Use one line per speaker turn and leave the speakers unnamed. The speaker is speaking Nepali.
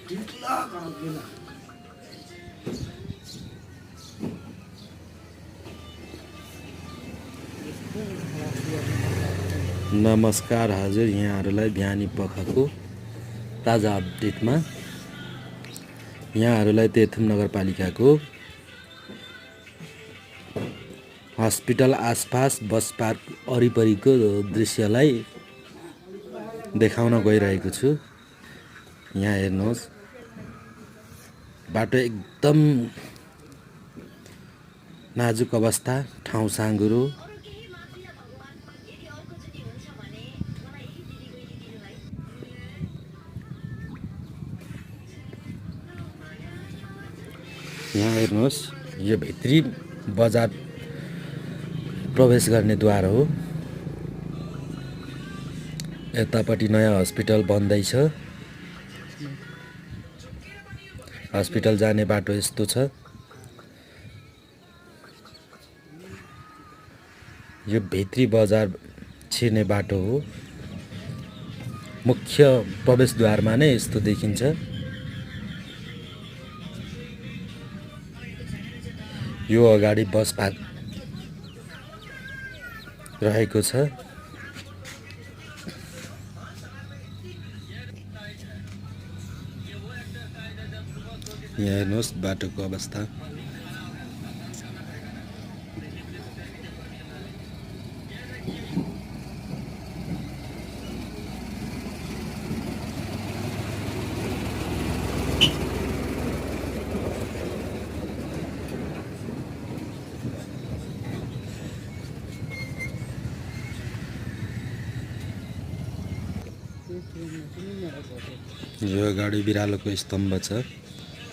नमस्कार हजुर, यहाँहरूलाई बिहानी पखको ताजा अपडेटमा यहाँहरूलाई तेह्रथुम नगरपालिकाको हस्पिटल आसपास बस पार्क वरिपरिको दृश्यलाई देखाउन गइरहेको छु। यहाँ हेर्नुहोस्, बाटो एकदम नाजुक अवस्था, ठाउँ साँघुरो। यहाँ हेर्नुहोस्, यो भित्री बजार प्रवेश गर्ने द्वार हो। यतापट्टि नयाँ हस्पिटल बन्दैछ। हस्पिटल जाने बाटो यस्तो छ। यो भित्री बजार छिर्ने बाटो हो। मुख्य प्रवेशद्वारमा नै यस्तो देखिन्छ। यो अगाडि बस पार्क रहेको छ। यहाँ हेर्नुहोस् बाटोको अवस्था। यो अगाडि बिरालोको स्तम्भ छ।